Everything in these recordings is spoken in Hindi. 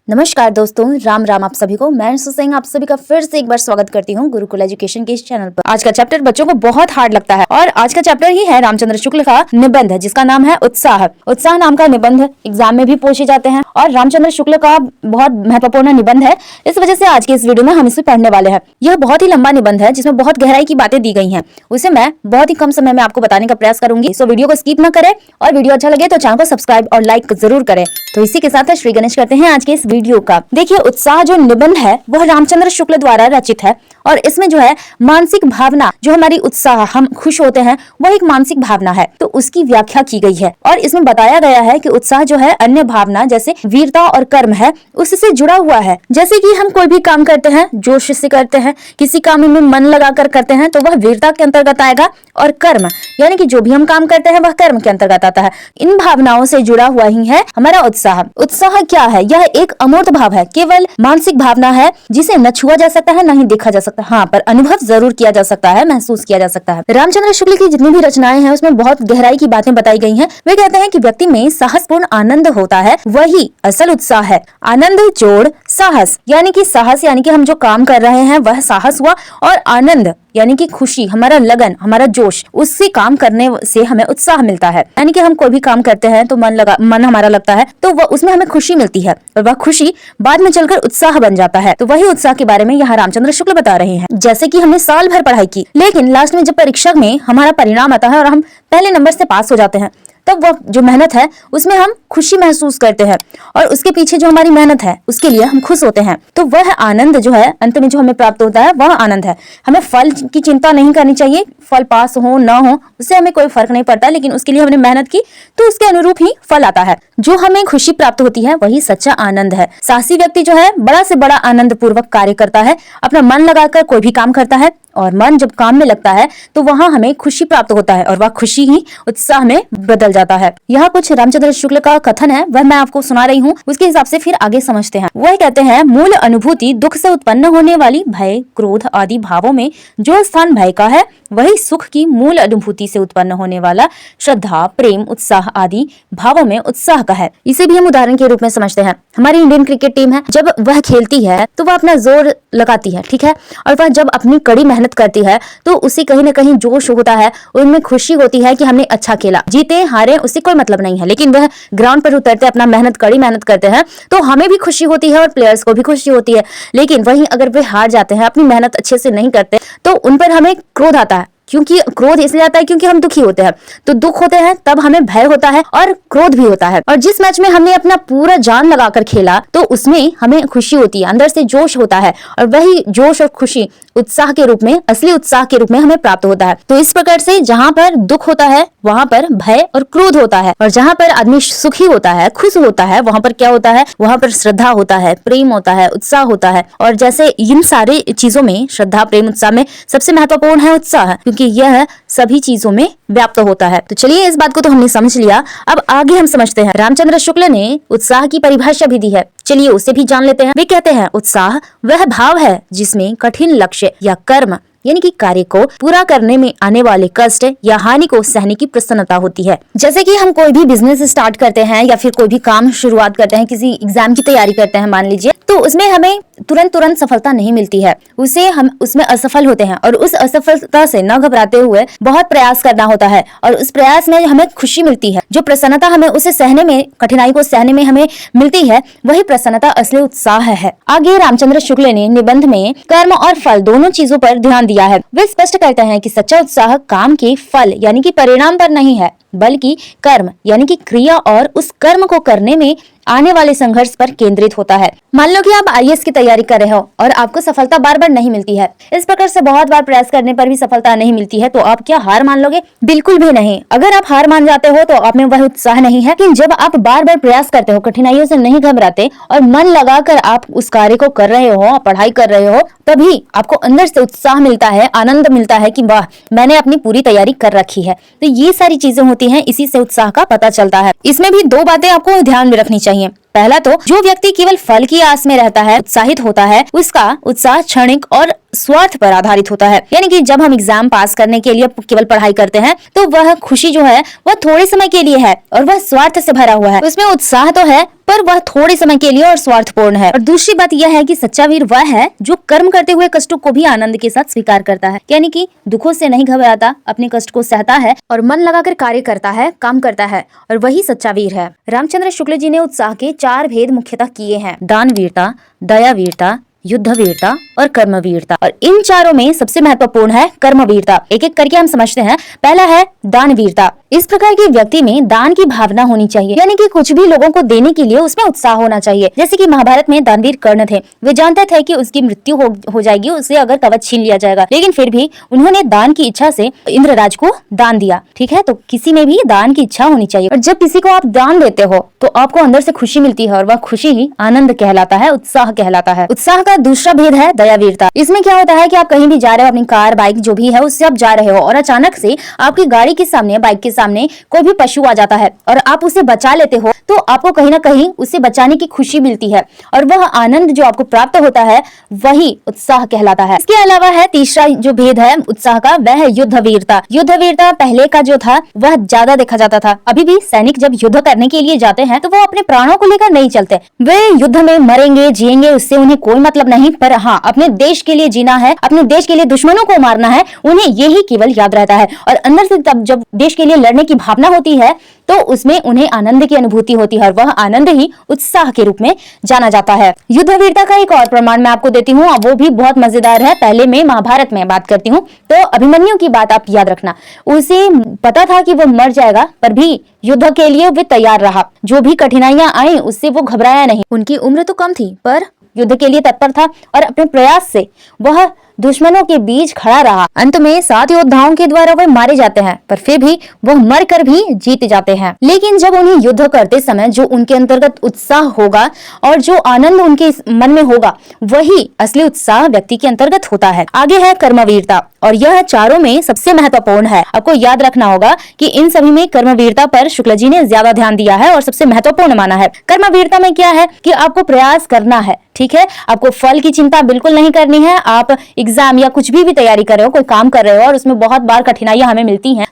नमस्कार दोस्तों, राम राम आप सभी को। मैं सिंह आप सभी का फिर से एक बार स्वागत करती हूँ गुरुकुल एजुकेशन के इस चैनल पर। आज का चैप्टर बच्चों को बहुत हार्ड लगता है और आज का चैप्टर ही है रामचंद्र शुक्ल का निबंध जिसका नाम है उत्साह। उत्साह नाम का निबंध एग्जाम में भी पूछे जाते हैं और रामचंद्र शुक्ल का बहुत महत्वपूर्ण निबंध है। इस वजह से आज के इस वीडियो में हम इसे पढ़ने वाले हैं। यह बहुत ही लंबा निबंध है जिसमें बहुत गहराई की बातें दी गई है, उसे मैं बहुत ही कम समय में आपको बताने का प्रयास करूंगी। सो वीडियो को स्किप न करें और वीडियो अच्छा लगे तो चैनल को सब्सक्राइब और लाइक जरूर करें। तो इसी के साथ श्री गणेश करते हैं आज के इस वीडियो का। देखिए, उत्साह जो निबंध है वह रामचंद्र शुक्ल द्वारा रचित है और इसमें जो है मानसिक भावना, जो हमारी उत्साह, हम खुश होते हैं, वह एक मानसिक भावना है, तो उसकी व्याख्या की गई है। और इसमें बताया गया है कि उत्साह जो है अन्य भावना जैसे वीरता और कर्म है उससे जुड़ा हुआ है। जैसे कि हम कोई भी काम करते हैं जोश से करते हैं, किसी काम में मन लगाकर करते हैं तो वह वीरता के अंतर्गत आएगा, और कर्म यानी कि जो भी हम काम करते हैं वह कर्म के अंतर्गत आता है। इन भावनाओं से जुड़ा हुआ ही है हमारा उत्साह। उत्साह क्या है? यह एक अमूर्त भाव है, केवल मानसिक भावना है जिसे न छुआ जा सकता है न ही देखा जा सकता, हाँ पर अनुभव जरूर किया जा सकता है, महसूस किया जा सकता है। रामचंद्र शुक्ल की जितनी भी रचनाएं हैं उसमें बहुत गहराई की बातें बताई गई हैं। वे कहते हैं कि व्यक्ति में साहसपूर्ण आनंद होता है, वही असल उत्साह है। आनंद जोड़ साहस, यानी कि साहस यानी कि हम जो काम कर रहे हैं वह साहस हुआ, और आनंद यानी कि खुशी, हमारा लगन, हमारा जोश, उससे काम करने से हमें उत्साह मिलता है। यानी कि हम कोई भी काम करते हैं तो मन हमारा लगता है तो वह उसमें हमें खुशी मिलती है और वह खुशी बाद में चलकर उत्साह बन जाता है। तो वही उत्साह के बारे में यहाँ रामचंद्र शुक्ल बता रहे हैं। जैसे कि हमने साल भर पढ़ाई की, लेकिन लास्ट में जब परीक्षा में हमारा परिणाम आता है और हम पहले नंबर से पास हो जाते हैं, तब वह जो मेहनत है उसमें हम खुशी महसूस करते हैं और उसके पीछे जो हमारी मेहनत है उसके लिए हम खुश होते हैं। तो वह आनंद जो है अंत में जो हमें प्राप्त होता है वह आनंद है। हमें फल की चिंता नहीं करनी चाहिए, फल पास हो ना हो उससे हमें कोई फर्क नहीं पड़ता, लेकिन उसके लिए हमने मेहनत की तो उसके अनुरूप ही फल आता है। जो हमें खुशी प्राप्त होती है वही सच्चा आनंद है। साहसी व्यक्ति जो है बड़ा से बड़ा आनंद पूर्वक कार्य करता है, अपना मन लगाकर कोई भी काम करता है, और मन जब काम में लगता है तो वहां हमें खुशी प्राप्त होता है और वह खुशी ही उत्साह में बदल जाता है। यह कुछ रामचंद्र शुक्ल का कथन है, वह मैं आपको सुना रही हूँ, उसके हिसाब से फिर आगे समझते हैं। वह कहते हैं, मूल अनुभूति दुख से उत्पन्न होने वाली भय, क्रोध आदि भावों में जो स्थान भय का है वही सुख की मूल अनुभूति से उत्पन्न होने वाला श्रद्धा, प्रेम, उत्साह आदि भावों में उत्साह का है। इसे भी हम उदाहरण के रूप में समझते हैं। हमारी इंडियन क्रिकेट टीम है, जब वह खेलती है तो वह अपना जोर लगाती है, ठीक है, और वह जब अपनी कड़ी मेहनत करती है तो उसे कहीं न कहीं जोश होता है, उनमें खुशी होती है कि हमने अच्छा खेला। जीते हारे उससे कोई मतलब नहीं है, लेकिन वह ग्राउंड पर उतरते अपना कड़ी मेहनत करते हैं तो हमें भी खुशी होती है और प्लेयर्स को भी खुशी होती है। लेकिन वहीं अगर वे हार जाते हैं, अपनी मेहनत अच्छे से नहीं करते, तो उन पर हमें क्रोध आता है। क्योंकि क्रोध इसलिए आता है क्योंकि हम दुखी होते हैं, तो दुख होते हैं तब हमें भय होता है और क्रोध भी होता है। और जिस मैच में हमने अपना पूरा जान लगाकर खेला तो उसमें हमें खुशी होती है, अंदर से जोश होता है, और वही जोश और खुशी उत्साह के रूप में, असली उत्साह के रूप में हमें प्राप्त होता है। तो इस प्रकार से जहाँ पर दुख होता है वहाँ पर भय और क्रोध होता है, और जहाँ पर आदमी सुखी होता है, खुश होता है, वहाँ पर क्या होता है? वहाँ पर श्रद्धा होता है, प्रेम होता है, उत्साह होता है। और जैसे इन सारे चीजों में, श्रद्धा, प्रेम, उत्साह में सबसे महत्वपूर्ण है उत्साह, क्योंकि यह सभी चीजों में व्याप्त होता है। तो चलिए, इस बात को तो हमने समझ लिया, अब आगे हम समझते हैं। रामचंद्र शुक्ल ने उत्साह की परिभाषा भी दी है, चलिए उसे भी जान लेते हैं। वे कहते हैं, उत्साह वह भाव है जिसमें कठिन लक्ष्य या कर्म यानी कि कार्य को पूरा करने में आने वाले कष्ट या हानि को सहने की प्रसन्नता होती है। जैसे कि हम कोई भी बिजनेस स्टार्ट करते हैं या फिर कोई भी काम शुरुआत करते हैं, किसी एग्जाम की तैयारी करते हैं मान लीजिए, तो उसमें हमें तुरंत सफलता नहीं मिलती है, उसे हम उसमें असफल होते हैं, और उस असफलता से न घबराते हुए बहुत प्रयास करना होता है, और उस प्रयास में हमें खुशी मिलती है। जो प्रसन्नता हमें उसे सहने में, कठिनाई को सहने में हमें मिलती है, वही प्रसन्नता असली उत्साह है। आगे रामचंद्र शुक्ल ने निबंध में कर्म और फल दोनों चीजों पर ध्यान दिया है। वे स्पष्ट करते हैं कि सच्चा उत्साह काम के फल यानी कि परिणाम पर नहीं है, बल्कि कर्म यानी कि क्रिया और उस कर्म को करने में आने वाले संघर्ष पर केंद्रित होता है। मान लो कि आप आईएएस की तैयारी कर रहे हो और आपको सफलता बार बार नहीं मिलती है, इस प्रकार से बहुत बार प्रयास करने पर भी सफलता नहीं मिलती है, तो आप क्या हार मान लोगे? बिल्कुल भी नहीं। अगर आप हार मान जाते हो तो आप में वह उत्साह नहीं है। लेकिन जब आप बार बार प्रयास करते हो, कठिनाइयों से नहीं घबराते और मन लगाकर आप उस कार्य को कर रहे हो, पढ़ाई कर रहे हो, तभी आपको अंदर से उत्साह मिलता है, आनंद मिलता है कि वाह, मैंने अपनी पूरी तैयारी कर रखी है। तो ये सारी चीजें होती हैं, इसी से उत्साह का पता चलता है। इसमें भी दो बातें आपको ध्यान में रखनी चाहिए। पहला तो जो व्यक्ति केवल फल की आस में रहता है, उत्साहित होता है, उसका उत्साह क्षणिक और स्वार्थ पर आधारित होता है। यानी कि जब हम एग्जाम पास करने के लिए केवल पढ़ाई करते हैं तो वह खुशी जो है वह थोड़े समय के लिए है और वह स्वार्थ से भरा हुआ है। उसमें उत्साह तो है पर वह थोड़े समय के लिए और स्वार्थपूर्ण है। और दूसरी बात यह है कि सच्चा वीर वह है जो कर्म करते हुए कष्टों को भी आनंद के साथ स्वीकार करता है, यानी कि दुखों से नहीं घबराता, अपने कष्ट को सहता है और मन लगाकर कार्य करता है, काम करता है, और वही सच्चा वीर है। रामचंद्र शुक्ल जी ने उत्साह के 4 भेद मुख्यतः किए हैं: दान वीरता, दया वीरता, युद्ध वीरता और कर्म वीरता। और इन चारों में सबसे महत्वपूर्ण है कर्म वीरता। एक एक करके हम समझते हैं। पहला है दान वीरता। इस प्रकार के व्यक्ति में दान की भावना होनी चाहिए, यानी कि कुछ भी लोगों को देने के लिए उसमें उत्साह होना चाहिए। जैसे कि महाभारत में दानवीर कर्ण थे, वे जानते थे कि उसकी मृत्यु हो जाएगी उसे अगर कवच छीन लिया जाएगा, लेकिन फिर भी उन्होंने दान की इच्छा से इंद्रराज को दान दिया। ठीक है, तो किसी में भी दान की इच्छा होनी चाहिए। और जब किसी को आप दान देते हो तो आपको अंदर से खुशी मिलती है और वह खुशी ही आनंद कहलाता है, उत्साह कहलाता है। उत्साह का दूसरा भेद है दया वीरता। इसमें क्या होता है कि आप कहीं भी जा रहे हो, अपनी कार बाइक जो भी है उससे आप जा रहे हो और अचानक से आपकी गाड़ी के सामने, बाइक के सामने कोई भी पशु आ जाता है और आप उसे बचा लेते हो, तो आपको कहीं ना कहीं उसे बचाने की खुशी मिलती है और वह आनंद जो आपको प्राप्त होता है वही उत्साह कहलाता है। इसके अलावा है तीसरा जो भेद है उत्साह का, वह है युद्ध वीरता। युद्ध वीरता पहले का जो था वह ज्यादा देखा जाता था। अभी भी सैनिक जब युद्ध करने के लिए जाते हैं तो वो अपने प्राणों को लेकर नहीं चलते, वे युद्ध में मरेंगे जिएंगे उससे उन्हें कोई मतलब नहीं, पर हाँ अपने देश के लिए जीना है, अपने देश के लिए दुश्मनों को मारना है, उन्हें यही केवल याद रहता है। और अंदर से तब जब देश के लिए लड़ने की भावना होती है तो उसमें उन्हें आनंद की अनुभूति होती है और वह आनंद ही उत्साह के रूप में जाना जाता है। युद्ध वीरता का एक और प्रमाण मैं आपको देती हूँ, वो भी बहुत मजेदार है। पहले मैं महाभारत में बात करती हूँ। तो अभिमन्यु की बात आप याद रखना, उसे पता था कि वो मर जाएगा पर भी युद्ध के लिए वे तैयार रहा। जो भी कठिनाइयां आई उससे वो घबराया नहीं। उनकी उम्र तो कम थी पर युद्ध के लिए तत्पर था और अपने प्रयास से वह दुश्मनों के बीच खड़ा रहा। अंत में 7 योद्धाओं के द्वारा वह मारे जाते हैं पर फिर भी वह मरकर भी जीत जाते हैं। लेकिन जब उन्हें युद्ध करते समय जो उनके अंतर्गत उत्साह होगा और जो आनंद उनके मन में होगा वही असली उत्साह व्यक्ति के अंतर्गत होता है। आगे है कर्मवीरता और यह चारों में सबसे महत्वपूर्ण है। आपको याद रखना होगा कि इन सभी में कर्मवीरता पर शुक्ल जी ने ज्यादा ध्यान दिया है और सबसे महत्वपूर्ण माना है। कर्मवीरता में क्या है कि आपको प्रयास करना है, ठीक है, आपको फल की चिंता बिल्कुल नहीं करनी है। आप एग्जाम या कुछ भी तैयारी कर रहे हो, कोई काम कर रहे हो और उसमें बहुत बार कठिनाइयां हमें मिलती हैं,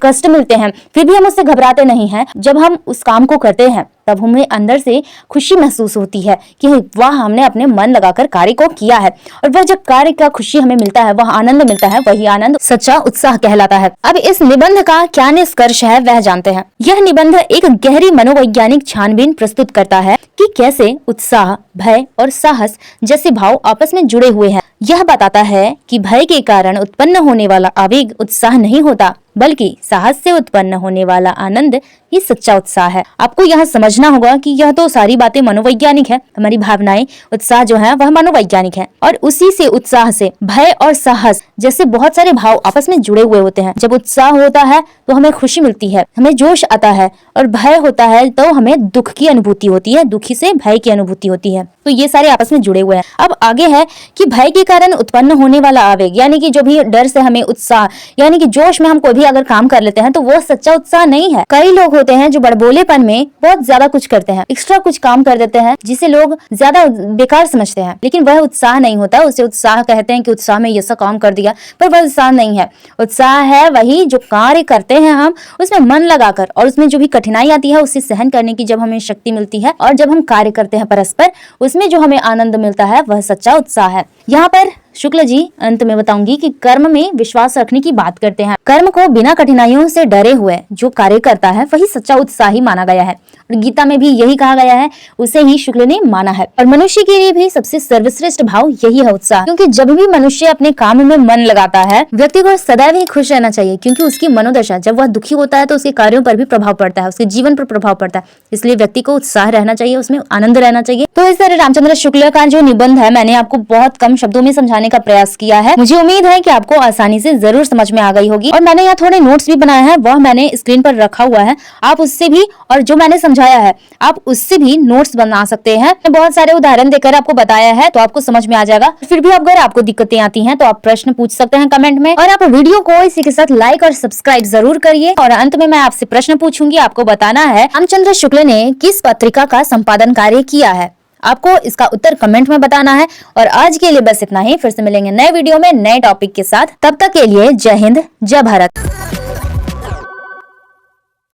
कष्ट मिलते हैं, फिर भी हम उससे घबराते नहीं हैं। जब हम उस काम को करते हैं तब हमें अंदर से खुशी महसूस होती है कि वाह हमने अपने मन लगाकर कार्य को किया है, और वह जब कार्य का खुशी हमें मिलता है, वह आनंद मिलता है, वही आनंद सच्चा उत्साह कहलाता है। अब इस निबंध का क्या निष्कर्ष है वह जानते हैं। यह निबंध एक गहरी मनोवैज्ञानिक छानबीन प्रस्तुत करता है कि कैसे उत्साह, भय और साहस जैसे भाव आपस में जुड़े हुए हैं। यह बताता है कि भय के कारण उत्पन्न होने वाला आवेग उत्साह नहीं होता, बल्कि साहस से उत्पन्न होने वाला आनंद ही सच्चा उत्साह है। आपको यह समझना होगा कि यह तो सारी बातें मनोवैज्ञानिक है, हमारी भावनाएं, उत्साह जो है वह मनोवैज्ञानिक है, और उसी से उत्साह से भय और साहस जैसे बहुत सारे भाव आपस में जुड़े हुए होते हैं। जब उत्साह होता है तो हमें खुशी मिलती है, हमें जोश आता है, और भय होता है तो हमें दुख की अनुभूति होती है, दुखी से भय की अनुभूति होती है। तो ये सारे आपस में जुड़े हुए हैं। अब आगे है कि भय के कारण उत्पन्न होने वाला आवेग, यानी कि जो भी डर से हमें उत्साह, यानी कि जोश में हम कोई भी अगर काम कर लेते हैं तो वो सच्चा उत्साह नहीं है। कई लोग होते हैं जो बड़बोलेपन में बहुत ज्यादा कुछ करते हैं, एक्स्ट्रा कुछ काम कर देते हैं जिसे लोग ज्यादा बेकार समझते हैं, लेकिन वह उत्साह नहीं होता। उसे उत्साह कहते हैं कि उत्साह में ये सब काम कर दिया, पर वह उत्साह नहीं है। उत्साह है वही जो कार्य करते हैं हम उसमें मन लगाकर, और उसमें जो भी कठिनाई आती है उसे सहन करने की जब हमें शक्ति मिलती है, और जब हम कार्य करते हैं परस्पर उसमें जो हमें आनंद मिलता है वह सच्चा उत्साह है। यहाँ पर शुक्ल जी अंत में बताऊंगी कि कर्म में विश्वास रखने की बात करते हैं। कर्म को बिना कठिनाइयों से डरे हुए जो कार्य करता है वही सच्चा उत्साही माना गया है, और गीता में भी यही कहा गया है, उसे ही शुक्ल ने माना है। और मनुष्य के लिए भी सबसे सर्वश्रेष्ठ भाव यही है उत्साह, क्योंकि जब भी मनुष्य अपने काम में मन लगाता है व्यक्ति को सदैव ही खुश रहना चाहिए, क्योंकि उसकी मनोदशा जब वह दुखी होता है तो उसके कार्यों पर भी प्रभाव पड़ता है, उसके जीवन पर प्रभाव पड़ता है। इसलिए व्यक्ति को उत्साह रहना चाहिए, उसमें आनंद रहना चाहिए। तो इस तरह रामचंद्र शुक्ल का जो निबंध है मैंने आपको बहुत कम शब्दों में समझाने बताने का प्रयास किया है। मुझे उम्मीद है कि आपको आसानी से जरूर समझ में आ गई होगी। और मैंने यहाँ थोड़े नोट्स भी बनाए हैं, वह मैंने स्क्रीन पर रखा हुआ है, आप उससे भी, और जो मैंने समझाया है आप उससे भी नोट्स बना सकते हैं। बहुत सारे उदाहरण देकर आपको बताया है तो आपको समझ में आ जाएगा। फिर भी अगर आपको दिक्कतें आती हैं तो आप प्रश्न पूछ सकते हैं कमेंट में, और आप वीडियो को इसी के साथ लाइक और सब्सक्राइब जरूर करिए। और अंत में मैं आपसे प्रश्न पूछूंगी, आपको बताना है रामचंद्र शुक्ल ने किस पत्रिका का संपादन कार्य किया है। आपको इसका उत्तर कमेंट में बताना है। और आज के लिए बस इतना ही, फिर से मिलेंगे नए वीडियो में नए टॉपिक के साथ। तब तक के लिए जय हिंद, जय भारत।